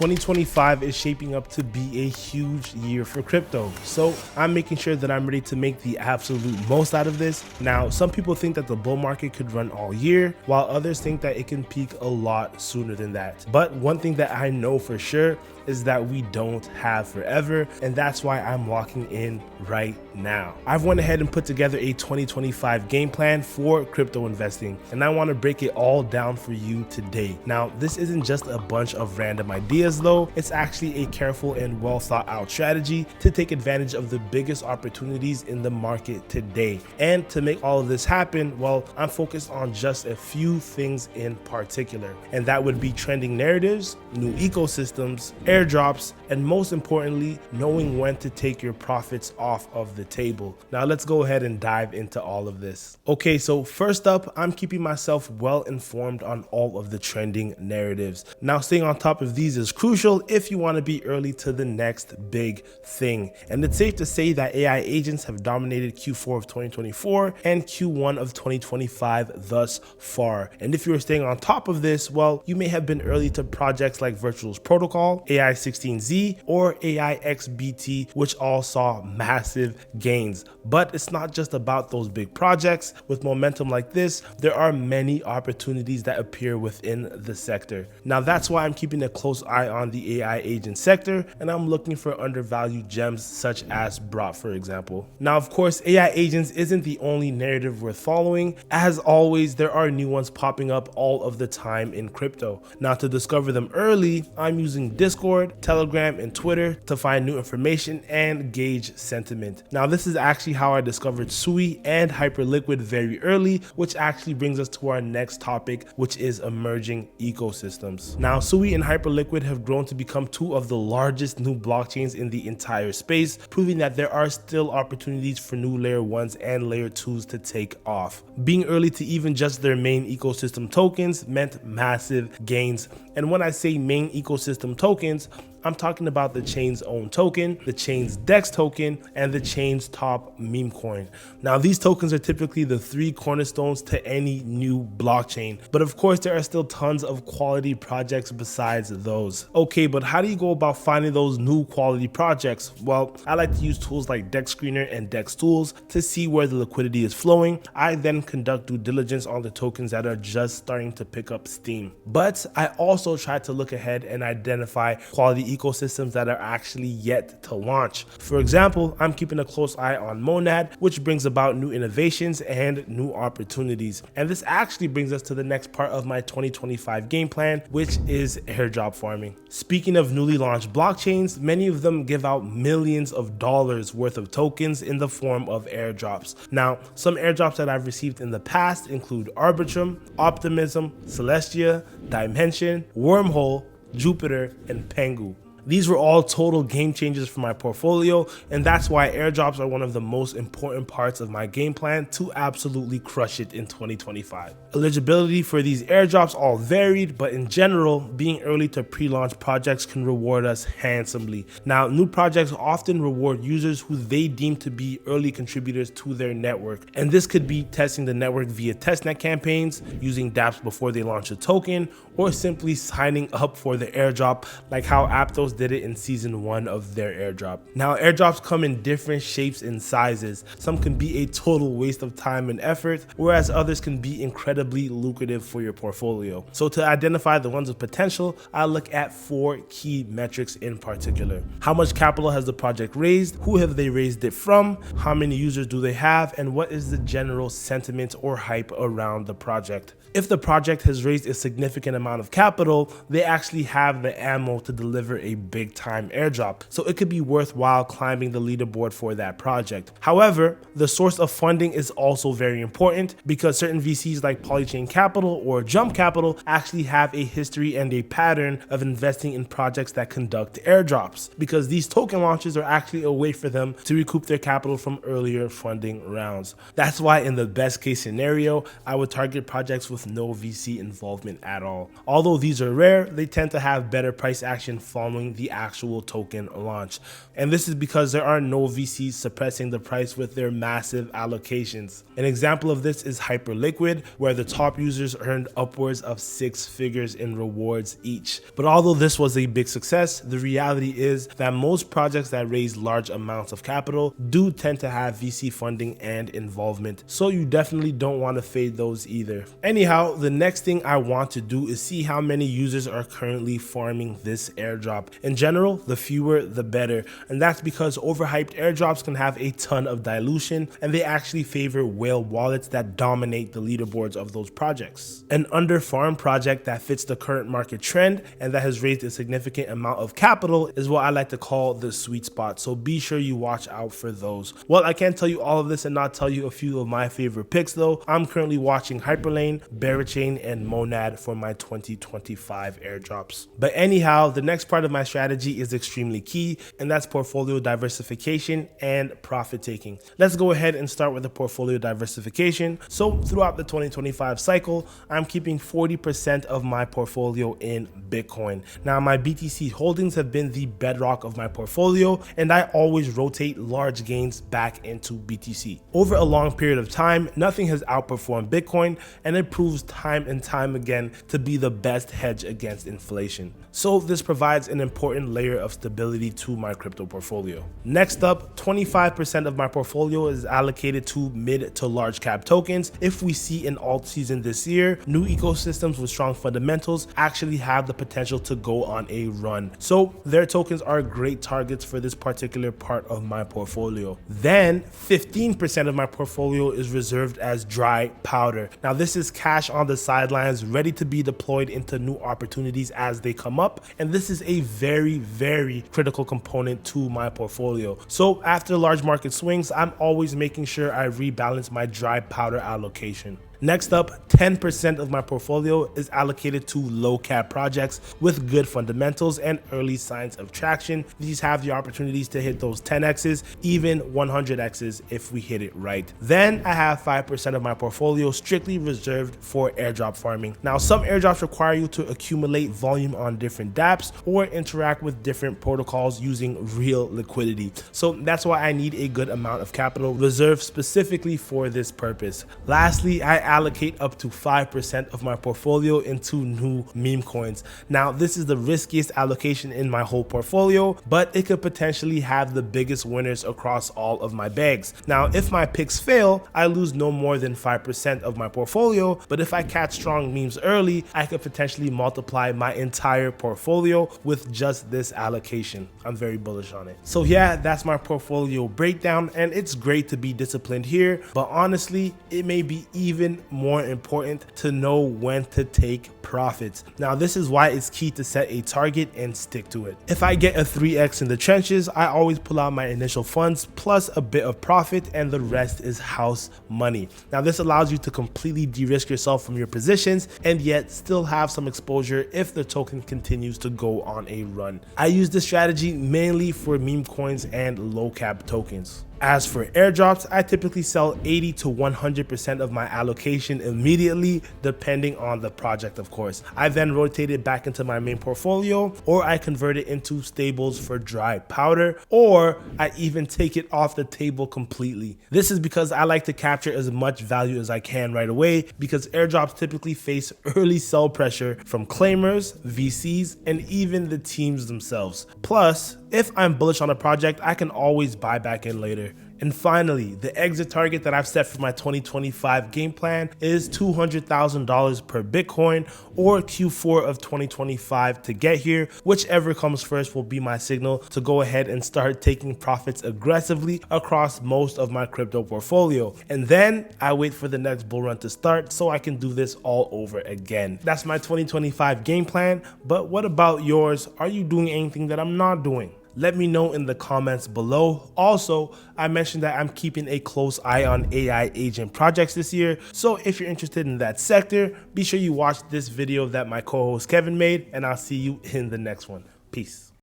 2025 is shaping up to be a huge year for crypto, so I'm making sure that I'm ready to make the absolute most out of this. Now, some people think that the bull market could run all year, while others think that it can peak a lot sooner than that. But one thing that I know for sure is that we don't have forever, and that's why I'm locking in right now. I've went ahead and put together a 2025 game plan for crypto investing, and I want to break it all down for you today. Now, this isn't just a bunch of random ideas though, it's actually a careful and well thought out strategy to take advantage of the biggest opportunities in the market today. And to make all of this happen, well, I'm focused on just a few things in particular, and that would be trending narratives, new ecosystems, airdrops, and most importantly, knowing when to take your profits off of the table. Now let's go ahead and dive into all of this. Okay, so first up, I'm keeping myself well informed on all of the trending narratives. Now, staying on top of these is crucial if you want to be early to the next big thing. And it's safe to say that AI agents have dominated Q4 of 2024 and Q1 of 2025 thus far. And if you're staying on top of this, well, you may have been early to projects like Virtual's Protocol, AI16Z, or AIXBT, which all saw massive gains. But it's not just about those big projects. With momentum like this, there are many opportunities that appear within the sector. Now, that's why I'm keeping a close eye on the AI agent sector, and I'm looking for undervalued gems such as Brot, for example. Now, of course, AI agents isn't the only narrative worth following. As always, there are new ones popping up all of the time in crypto. Now, to discover them early, I'm using Discord, Telegram, and Twitter to find new information and gauge sentiment. Now, this is actually how I discovered Sui and Hyperliquid very early, which actually brings us to our next topic, which is emerging ecosystems. Now, Sui and Hyperliquid have grown to become two of the largest new blockchains in the entire space, proving that there are still opportunities for new layer 1s and layer 2s to take off. Being early to even just their main ecosystem tokens meant massive gains. And when I say main ecosystem tokens, I'm talking about the chain's own token, the chain's DEX token, and the chain's top meme coin. Now, these tokens are typically the three cornerstones to any new blockchain, but of course there are still tons of quality projects besides those. Okay, but how do you go about finding those new quality projects? Well, I like to use tools like DEX Screener and DEX Tools to see where the liquidity is flowing. I then conduct due diligence on the tokens that are just starting to pick up steam. But I also try to look ahead and identify quality ecosystems that are actually yet to launch. For example, I'm keeping a close eye on Monad, which brings about new innovations and new opportunities. And this actually brings us to the next part of my 2025 game plan, which is airdrop farming. Speaking of newly launched blockchains, many of them give out millions of dollars worth of tokens in the form of airdrops. Now, some airdrops that I've received in the past include Arbitrum, Optimism, Celestia, Dimension, Wormhole, Jupiter, and Pengu. These were all total game changers for my portfolio, and that's why airdrops are one of the most important parts of my game plan to absolutely crush it in 2025. Eligibility for these airdrops all varied, but in general, being early to pre-launch projects can reward us handsomely. Now, new projects often reward users who they deem to be early contributors to their network, and this could be testing the network via testnet campaigns, using dApps before they launch a token, or simply signing up for the airdrop like how Aptos did it in season 1 of their airdrop. Now, airdrops come in different shapes and sizes. Some can be a total waste of time and effort, whereas others can be incredibly lucrative for your portfolio. So to identify the ones with potential, I look at 4 key metrics in particular. How much capital has the project raised? Who have they raised it from? How many users do they have? And what is the general sentiment or hype around the project? If the project has raised a significant amount of capital, they actually have the ammo to deliver a big time airdrop, so it could be worthwhile climbing the leaderboard for that project. However, the source of funding is also very important, because certain VCs like Polychain Capital or Jump Capital actually have a history and a pattern of investing in projects that conduct airdrops, because these token launches are actually a way for them to recoup their capital from earlier funding rounds. That's why in the best case scenario, I would target projects with no VC involvement at all. Although these are rare, they tend to have better price action following during the actual token launch. And this is because there are no VCs suppressing the price with their massive allocations. An example of this is Hyperliquid, where the top users earned upwards of 6 figures in rewards each. But although this was a big success, the reality is that most projects that raise large amounts of capital do tend to have VC funding and involvement, so you definitely don't want to fade those either. Anyhow, the next thing I want to do is see how many users are currently farming this airdrop. In general, the fewer the better, and that's because overhyped airdrops can have a ton of dilution, and they actually favor whale wallets that dominate the leaderboards of those projects. An underfarmed project that fits the current market trend and that has raised a significant amount of capital is what I like to call the sweet spot, so be sure you watch out for those. Well, I can't tell you all of this and not tell you a few of my favorite picks though. I'm currently watching Hyperlane, Barachain, and Monad for my 2025 airdrops. But anyhow, the next part of my strategy is extremely key, and that's portfolio diversification and profit taking. Let's go ahead and start with the portfolio diversification. So throughout the 2025 cycle, I'm keeping 40% of my portfolio in Bitcoin. Now, my BTC holdings have been the bedrock of my portfolio, and I always rotate large gains back into BTC. Over a long period of time, nothing has outperformed Bitcoin, and it proves time and time again to be the best hedge against inflation. So this provides an important layer of stability to my crypto portfolio. Next up, 25% of my portfolio is allocated to mid to large cap tokens. If we see an alt season this year, new ecosystems with strong fundamentals actually have the potential to go on a run. So their tokens are great targets for this particular part of my portfolio. Then 15% of my portfolio is reserved as dry powder. Now this is cash on the sidelines ready to be deployed into new opportunities as they come up, and this is a very critical component to my portfolio. So after large market swings, I'm always making sure I rebalance my dry powder allocation. Next up, 10% of my portfolio is allocated to low cap projects with good fundamentals and early signs of traction. These have the opportunities to hit those 10x's, even 100x's if we hit it right. Then I have 5% of my portfolio strictly reserved for airdrop farming. Now, some airdrops require you to accumulate volume on different dApps or interact with different protocols using real liquidity. So that's why I need a good amount of capital reserved specifically for this purpose. Lastly, I allocate up to 5% of my portfolio into new meme coins. Now, this is the riskiest allocation in my whole portfolio, but it could potentially have the biggest winners across all of my bags. Now, if my picks fail, I lose no more than 5% of my portfolio, but if I catch strong memes early, I could potentially multiply my entire portfolio with just this allocation. I'm very bullish on it. So yeah, that's my portfolio breakdown, and it's great to be disciplined here, but honestly, it may be even more important to know when to take profits. Now, this is why it's key to set a target and stick to it. If I get a 3x in the trenches, I always pull out my initial funds plus a bit of profit, and the rest is house money. Now, this allows you to completely de-risk yourself from your positions and yet still have some exposure if the token continues to go on a run. I use this strategy mainly for meme coins and low cap tokens. As for airdrops, I typically sell 80 to 100% of my allocation immediately, depending on the project, of course. I then rotate it back into my main portfolio, or I convert it into stables for dry powder, or I even take it off the table completely. This is because I like to capture as much value as I can right away, because airdrops typically face early sell pressure from claimers, VCs, and even the teams themselves. Plus, if I'm bullish on a project, I can always buy back in later. And finally, the exit target that I've set for my 2025 game plan is $200,000 per Bitcoin, or Q4 of 2025 to get here. Whichever comes first will be my signal to go ahead and start taking profits aggressively across most of my crypto portfolio. And then I wait for the next bull run to start so I can do this all over again. That's my 2025 game plan, but what about yours? Are you doing anything that I'm not doing? Let me know in the comments below. Also, I mentioned that I'm keeping a close eye on AI agent projects this year, so if you're interested in that sector, be sure you watch this video that my co-host Kevin made, and I'll see you in the next one. Peace.